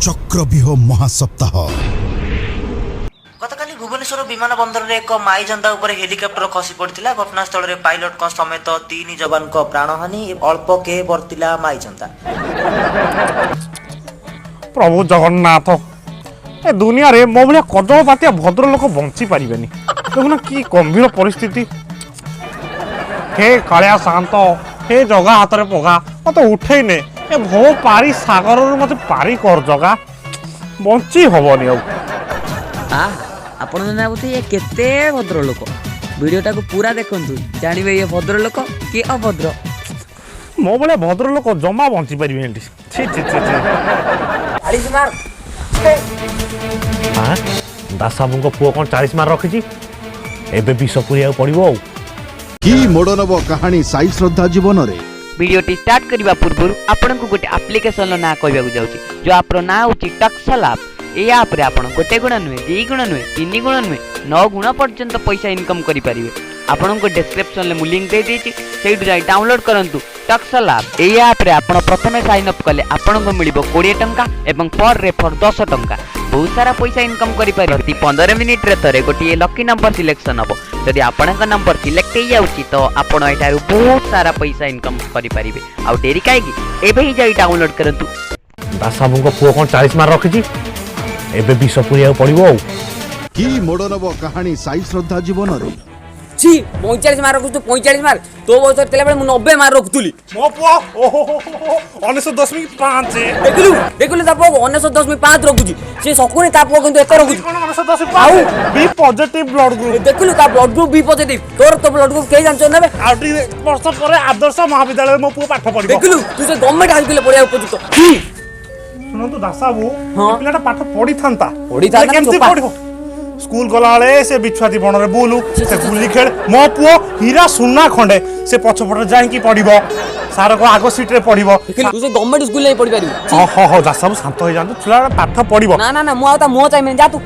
चक्रव्यूह महासप्ताह गतकाली भुवनेश्वर विमान बंदर में एक माई जनता उपर हेलिकॉप्टर खसी पड़ता। घटनास्थल में पायलट समेत 3 जवान प्राणहानि अल्प के बर्तिला माई जनता। प्रभु जगन्नाथ ए दुनिया रे मो भाया कदम बातिया भद्र लोक बंची पारे देखुना कि गंभीर परिस्थिति। हे कालिया शांत हे जगा हाथ में पगा मत उठे ने ए भो पारी सागर मत पारी कर जगा बंची हबनी आपण बोलते ये केते भद्र लोक वीडियोटा को पूरा देखंतु जानबे ये भद्र लोक कि अभद्र। मो भाया भद्र लोक जमा बंची पारे छी छी छी दास बाबू पुओ कौन 40 मार रखी एबे विष पुरिया पड़ो कि मोड़ नब कहानी साई श्रद्धा जीवन रे। वीडियोटी स्टार्ट करने पूर्व आपन को गोटे एप्लिकेशन ना कहवाक जाऊँगी जो आप ना हूँ टक्सल आप। ये आप गोटे गुण नुहे 2 गुण नुहे 3 गुण नुहे 9 गुण पर्यंत पैसा इनकम करेंगे। आपण को डिस्क्रिप्शन में लिंक दे देछि सेठु जाई डाउनलोड करंतु टक्सल आप। ये आप प्रथम साइन अप कले आपन को मिलिबो 20 टंका एवं पर रेफर 10 टंका बहुत सारा पैसा इनकम करि पारि। 15 मिनिट रे थरे गोटे लकी नंबर सिलेक्शन हबो यदि आपनक नंबर सिलेक्ट हो जाउची तो आपण एटारु बहुत सारा पैसा इनकम करि पारिबे। आ डेरी काहेकी एबे ही जाई डाउनलोड करंतु। दास बाबू पुओ कौन 40 मार रखी एबे विष पुरिया पड़ो कि मोड़ नब कहानी साई श्रद्धा जीवन रे। 45 मार रखु 45 मार तो बस तेला बेले 90 मार रखुतुली मो पुओ ओहो 19.5 देखलु ता पो 19.5 रखुची से सकुनी ता पो किंतु एत रखुची 19.5 बी पॉजिटिव ब्लड ग्रुप देखलु ता ब्लड ग्रुप बी पॉजिटिव तोर तो ब्लड ग्रुप के जानछ नेबे आउटी वर्ष पर आदर्श महाविद्यालय मो पुओ पाठ पढिबो। देखलु तू से गवर्नमेंट हाई स्कूल पढिया उपयुक्त सुनो तो दास बाबू पिलाटा पाठ पढी थांता केमती पा पढिबो स्कूल गला वाले से बिछुआती बण रे बुलु से गुली खेल मो पुओ हीरा सुना खंडे से पछपट जाई की पढिबो सार को आगो सीट रे पढिबो। तू से गवर्नमेंट स्कूल नहीं पढि पारिबो। हो हो दास बाबू शांत हो जांतु छुला पाठ पढिबो ना ना ना मु आता मो चाहि जा तू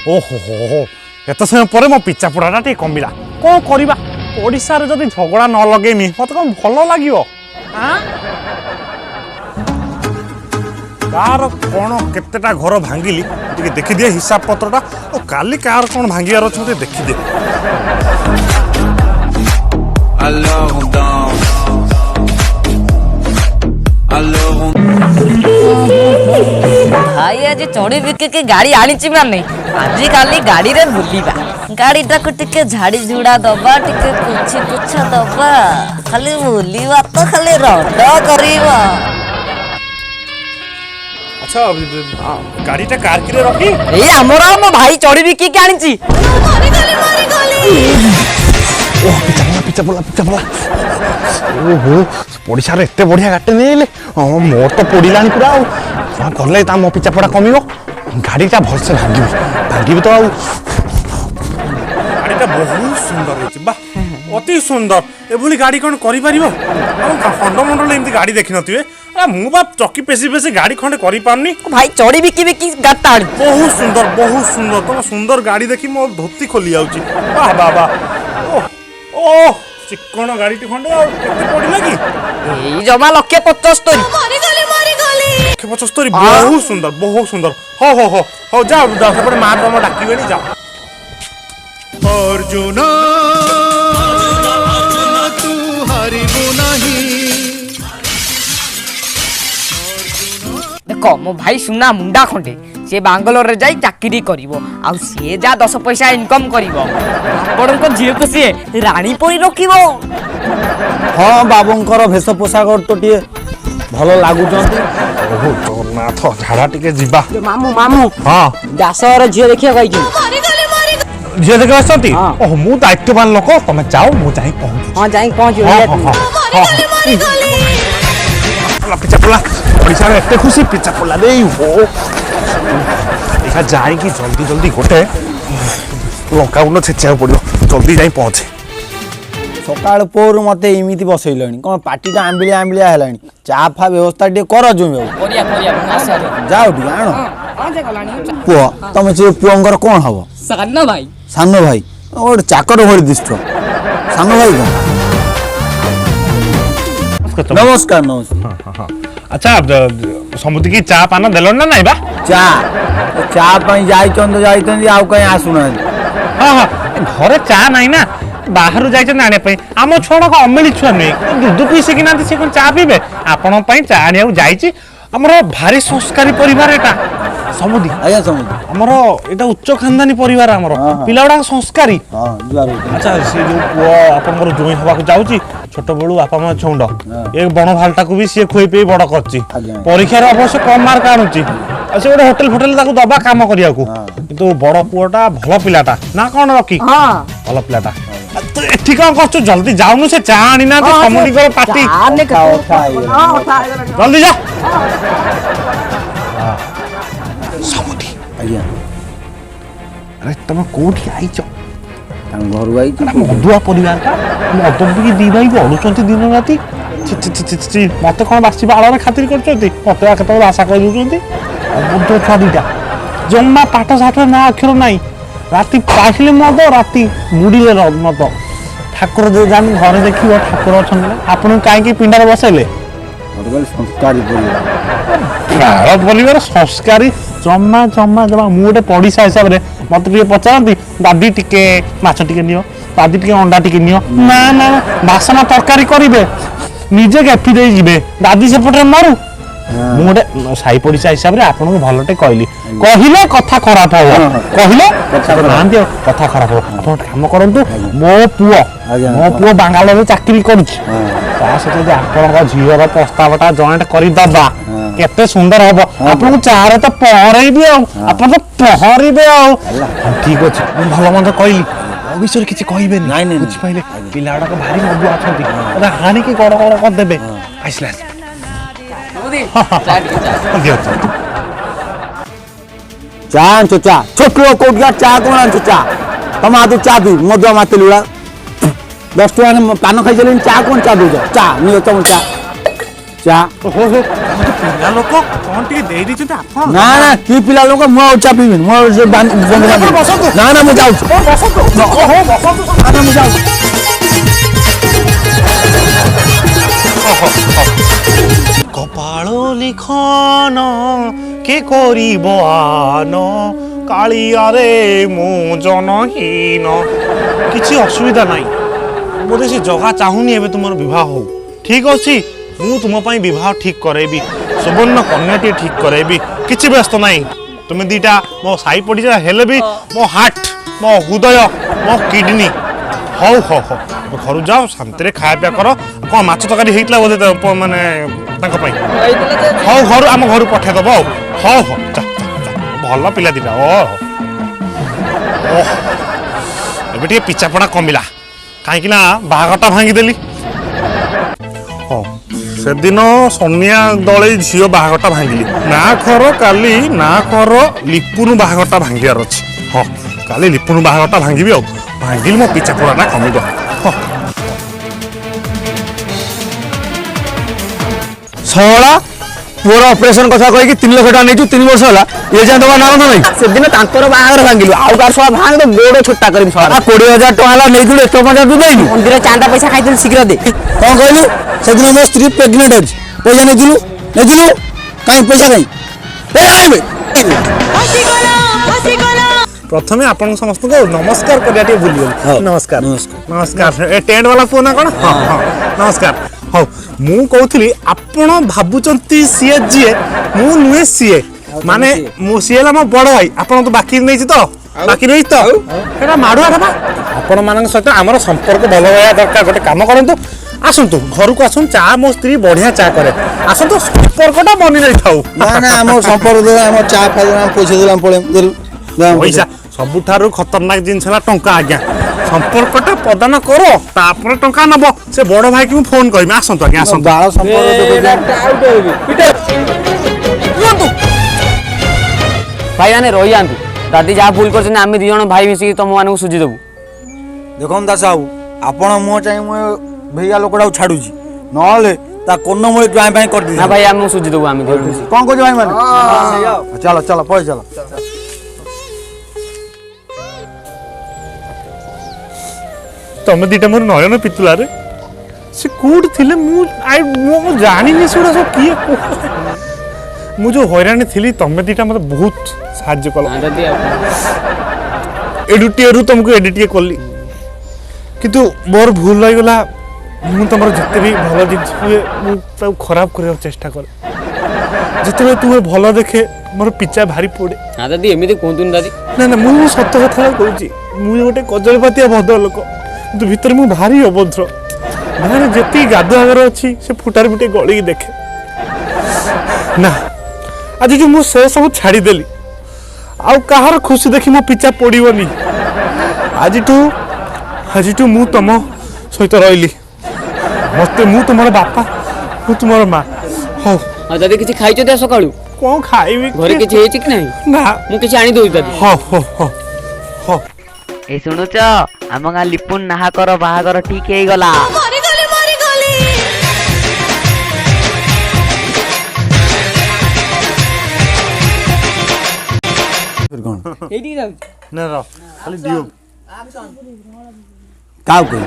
ओहो हो एत समय पर मो पिचा पुड़ाटा टे कमिला कौन करवा ओडिशा रे जदि झगड़ा न लगेमी मत कौन भल लागियो। कार कौन केतेटा घर भांगिली टिके देखि दिए हिसाब पत्रटा और काली कार कौन भांगियार अछि मते देखि दे। भाई आज चढ़ी बिक के गाड़ी आनी माने आज काली गाड़ी रे बुलिबा गाड़ी टाको टिके झाड़ी झुड़ा दबा टिके पुछी पुछा दबा खाली बुलिबा तो खाली रड करिबा। अच्छा गाड़ीटा कार किरे रखी ए हमर हम भाई चढ़ी बिक के आनी छी ओ पिचा बोला ओहो पड़िसा रे एते बढ़िया गाटे नेले मोर तो पड़िलानी पूरा आ करले ता मो पिचा पड़ा कमिबो गाड़ीटा भलसे भांगिबो तो गाड़ीटा बहुत सुंदर होची बा अति सुंदर एभली गाड़ी कोन करि परिबो फंडामेंटल एमती गाड़ी देखि नथिबे आ मु बा चक्की पेसी गाड़ी खंडे करि पारनी भाई चढ़ी बिक गाता बहुत सुंदर तुम सुंदर गाड़ी देखि मो धोती खोली आउची वाह वाह वाह ओ चिकन गाड़ी खंडे आ केते पड़िला कि ए जमा 175 175 बहुत सुंदर हो जाओ सेपटे माँ तुम डाकिबे जाओ। अर्जुन तू हारिबु नाही देख मो भाई सुना मुंडा खंडे से बांगलोर रे जाई चाकरी करिवो आ से जा 10 पैसा इनकम करिवो आपण को झियो को से रानी परी रखिवो। हाँ बाबूंकर भेष पोशाक तो टे भल लगुचंती। ओहो जगन्नाथ झाड़ा टिके जिबा मामू मामू हाँ दासर झियो देखिया कहि छी झियो देखे आसती ओह मु दायित्ववान लोक तमे जाओ मु जाई पहुंच हां जाई पहुंच पिचा पोला ओडिसा रे एते खुशी पिचा पोला देई हो देखा जाई कि जल्दी गोटे लंका गुंड छेचिया पड़ो जल्दी जाई पहुंचे। सकाळ पोर मते इमिति बसैलणी कोन पार्टीटा आंबिलिया हेलाणी चा फा व्यवस्था टे कर जुमे कोरिया जाओ टी आनो पुओ तमे से पुओंगर कोन हबो सानो भाई ओड चाकर भଳି दिष्ट सानो भाई कोन नमस्कार नमस्कार अच्छा समुद्र की चा पान देल ना नाई बा चा चा ପାଇଁ ଯାଇଛନ୍ତି ଆଉ କାଇଁ ଆସୁନାହାନ୍ତି हाँ हाँ घरे चा नाई ना बाहर जाइए आने आम छुआ अमिली छुआ नुहे दूध पी शिखी से कौन चा पीबे आपण चा आने जाइए आमर भारी संस्कारी परिवार एटा समुदी आज्ञा समुदी आमर एटा उच्च खानदानी परिवार आमर पिला गुड़ा संस्कारी अच्छा से जो पुओ आपनकर जोई हवा को जाउची छोट बळू आपा मा छौंड एक बण भालटा को भी से खोई पे बड़ करची परीक्षा रे अवश्य कम मार्क आनुची से गोटे होटल फोटल ताको दबा काम करिया को किंतु बड़ पुओटा भलो पिलाटा ना कोन रखी भलो पिलाटा तो एठी कोन करछु जल्दी जाउनु से चा आनी ना तो समुदी कर पार्टी जल्दी जा समुदी आज्ञा अरे तुम कोठी आइछ घर आई मधुआ परिवार का मद भी दी भाई बढ़ुंट दिन राति मत कौन बासी बाड़ खातिर कर मत आशा कर मधु छुआ दीटा जमा पाठ साठ ना अक्षर ना राति पाइले मद राति बुड़े मद ठाकुर जान घर देख ठाकुर अच्छा आपन कहीं पिंडार बसैले संस्कारी परिवार संस्कारी जमा जमा जमा मुझे पड़िशा हिसाब से मत पचारती दादी टिके माछ टिके नियो दादी टिके अंडा टिके नियो ना ना बासना तरकारी करेंगे निजे गैफी दे जीवे दादी सेपटे मारू मुझे साई पड़िशा हिसाब से आपन को भलटे कहली कहले कथा खराब हो कहले कथा खराब हो आप काम करंतु मो पुओ बांगालोर चाकरी करुछि सहित आपण झीवर प्रस्तावटा जॉइंट करदबा केते सुंदर हम आपन चारे तो पहरे भी आप तो पहरे ठीक अच्छे भल मंद कहली विषय किसी कहबे बुझिपारे पिला गुड़ाक भारी मधुआ अच्छा हाणी की गड़ गड़ करदे आसला चा आनছো चा छोट लोक कोटिया चा कोन आनছো चा तुम आदि चा पी मधुआ माते लुड़ा 10 टका पान खाई चलेन चा कोन चा दो चा नियो तुम चा चा हो पिला लोक कौन टी दे दी छता ना ना की पिला लोक मो चा पीबी मो से ना ना मु जाऊ ना मु जाऊ कपाल लिखन के करिब आन कालिया रे मु जनहीन किसी असुविधा नहीं बोधे से जगह चाहूनी एबे तुमर विवाह हो ठीक अच्छी मु तुम विवाह ठीक करेबी सुवर्ण कन्याटी ठीक करेबी किसी व्यस्त नहीं तुम्हें दीटा मो साई पड़ीजा हेले भी मो हार्ट मो हृदय मो किडनी हौ हौ हौ घर जाओ शांति खाया पिया कर कौन माछ तरकारी होता बोधे माने हौ घर आम घर पठेदब हौ हौ भल पिला दीटा ए पिचापड़ा कमिला कहीं बाघटा भांगीदेली हाँ से दिन सोनिया दले झील बाघटा भांगिली ना खर काली ना खर लिपुनु बाघटा भांगार अच्छे हाँ काली लिपुनु बाघटा भांगी भांगिली मो पिचापड़ा कमिद छला पुअर ऑपरेशन कथा कहि 3 लाख टका नेचु 3 वर्ष होला ये जा दवा नाम नहीं से दिन तांकर बाहर भांगिलु आउ कार सवा भांग तो गोड़ छोटा करिम सवा 20000 टका ला नेचु 150 दु देनु मंदिर चांदा पैसा खाइदिल शीघ्र दे कोन कहलु से दिन मो स्त्री प्रेग्नेंट अछि पैसा नेजिलु काई पैसा काई ए आइबे प्रथमे आपण समस्त को नमस्कार करिया टे भूली नमस्कार नमस्कार ए टेंट वाला फोन ना कोन हां हां नमस्कार हाँ मु कहूली आपण भावुंट सीए जीए मु नुहे सीए माने मु सीए मो बड़ भाई आपण तो बाकी नहीं तो बाकी नहीं तो एटा माडुआ बा आपण मान सहित आमर संपर्क भल होया दरकार गोटे काम करंतु आसंतु घर को आसन चा मो स्त्री बढ़िया चा करे आसंतु संपर्कटा बनी नहीं थाउ ना ना हमर संपर्क दे हमर चा फाइदा पैसा देलाम पड़े पैसा सबुठारु खतरनाक जिनस टंका आज्ञा संपर्कटा प्रदान करो तापर टंका नब से बड़ भाई को फोन करबे आसंतु आज्ञा आसंतु बाळ संपर्क भाई माने रही आंतु दादी जहाँ भूल कर आम दी जन भाई मिसिक तुम मान सुझी देबू देखो दास बाबू आपण मो चाहे मो भैया लोकड़ा छाड़ुची नले ता कोन मूल टाइम भाई कर दी ना भाई आम सुझी देबू आम कोन को भाई माने चलो चलो पळे चलो तुम दीटा मोर नयन पितुला रे से कोड थिले मु जानिनी सेडा सब किए मु जो हैरान थिली तमे दीटा मते बहुत साहाय्य कल दादी एडिटियर तुमको एडिट कली किंतु मोर भूल रही गला मु तुम जिते भी भल जिनिस हुए मु खराब कर चेष्टा कर जिते तुम्हें भल देखे मोर पिचा भारी पड़े। हाँ दादी एमती कहतुन दादी ना ना मु सत कथा कहूँ मुझे गोटे कजलपातिया भद्र लोक किंतु भितर मु भारी अभद्र बाहर जी गाधुआगर अच्छी से फुटार फुटे गलिकी देखे ना आज जो मु से सब छाड़देली आउ कहार खुशी देखी मो पिचा पड़ोनी आज मु तुम सहित रही मत मु तुम बापा मु तुम माँ हो। हाँ दादी किसी खाई दिया सका कौन खाइबी घरे किसी है कि नहीं ना मु किसी आनी दउची दादी हो हो हो हो ए शुणुच आम गाँ लिपुन नाहाकर बाहागर ठीक हो गला। ना रो खाली दियो काउ कोई